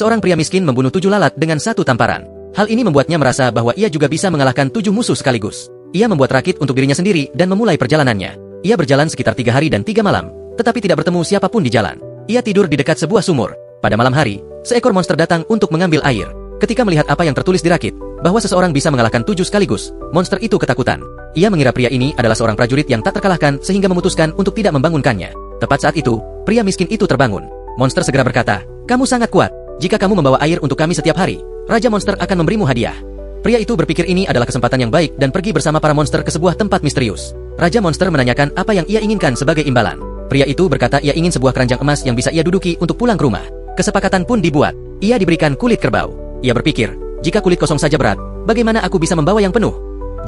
Seorang pria miskin membunuh 7 lalat dengan satu tamparan. Hal ini membuatnya merasa bahwa ia juga bisa mengalahkan 7 musuh sekaligus. Ia membuat rakit untuk dirinya sendiri dan memulai perjalanannya. Ia berjalan sekitar 3 hari dan 3 malam, tetapi tidak bertemu siapapun di jalan. Ia tidur di dekat sebuah sumur. Pada malam hari, seekor monster datang untuk mengambil air. Ketika melihat apa yang tertulis di rakit, bahwa seseorang bisa mengalahkan 7 sekaligus, monster itu ketakutan. Ia mengira pria ini adalah seorang prajurit yang tak terkalahkan sehingga memutuskan untuk tidak membangunkannya. Tepat saat itu, pria miskin itu terbangun. Monster segera berkata, "Kamu sangat kuat. Jika kamu membawa air untuk kami setiap hari, Raja Monster akan memberimu hadiah." Pria itu berpikir ini adalah kesempatan yang baik dan pergi bersama para monster ke sebuah tempat misterius. Raja Monster menanyakan apa yang ia inginkan sebagai imbalan. Pria itu berkata ia ingin sebuah keranjang emas yang bisa ia duduki untuk pulang ke rumah. Kesepakatan pun dibuat. Ia diberikan kulit kerbau. Ia berpikir, jika kulit kosong saja berat, bagaimana aku bisa membawa yang penuh?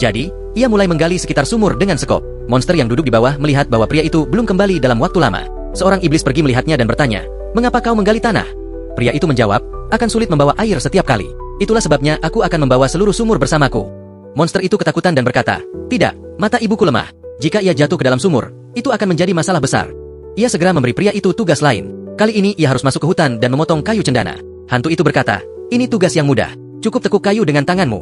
Jadi, ia mulai menggali sekitar sumur dengan sekop. Monster yang duduk di bawah melihat bahwa pria itu belum kembali dalam waktu lama. Seorang iblis pergi melihatnya dan bertanya, "Mengapa kau menggali tanah?" Pria itu menjawab, "Akan sulit membawa air setiap kali. Itulah sebabnya aku akan membawa seluruh sumur bersamaku." Monster itu ketakutan dan berkata, "Tidak, mata ibuku lemah. Jika ia jatuh ke dalam sumur, itu akan menjadi masalah besar." Ia segera memberi pria itu tugas lain. Kali ini ia harus masuk ke hutan dan memotong kayu cendana. Hantu itu berkata, "Ini tugas yang mudah. Cukup tekuk kayu dengan tanganmu."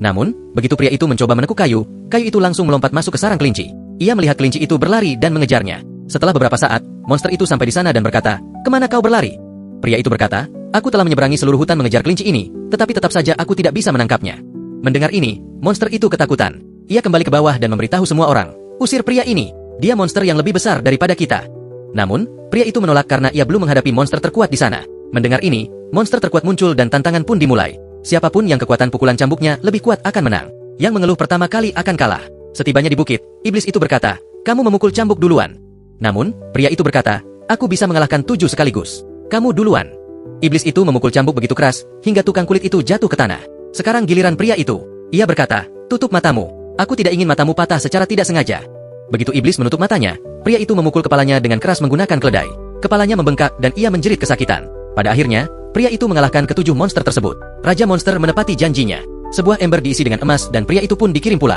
Namun, begitu pria itu mencoba menekuk kayu, kayu itu langsung melompat masuk ke sarang kelinci. Ia melihat kelinci itu berlari dan mengejarnya. Setelah beberapa saat, monster itu sampai di sana dan berkata, "Kemana kau berlari?" Pria itu berkata, "Aku telah menyeberangi seluruh hutan mengejar kelinci ini, tetapi tetap saja aku tidak bisa menangkapnya." Mendengar ini, monster itu ketakutan. Ia kembali ke bawah dan memberitahu semua orang, "Usir pria ini. Dia monster yang lebih besar daripada kita." Namun, pria itu menolak karena ia belum menghadapi monster terkuat di sana. Mendengar ini, monster terkuat muncul dan tantangan pun dimulai. Siapapun yang kekuatan pukulan cambuknya lebih kuat akan menang. Yang mengeluh pertama kali akan kalah. Setibanya di bukit, iblis itu berkata, "Kamu memukul cambuk duluan." Namun, pria itu berkata, "Aku bisa mengalahkan 7 sekaligus. Kamu duluan." Iblis itu memukul cambuk begitu keras, hingga tukang kulit itu jatuh ke tanah. Sekarang giliran pria itu. Ia berkata, "Tutup matamu. Aku tidak ingin matamu patah secara tidak sengaja." Begitu iblis menutup matanya, pria itu memukul kepalanya dengan keras menggunakan keledai. Kepalanya membengkak dan ia menjerit kesakitan. Pada akhirnya, pria itu mengalahkan ke-7 monster tersebut. Raja Monster menepati janjinya. Sebuah ember diisi dengan emas dan pria itu pun dikirim pulang.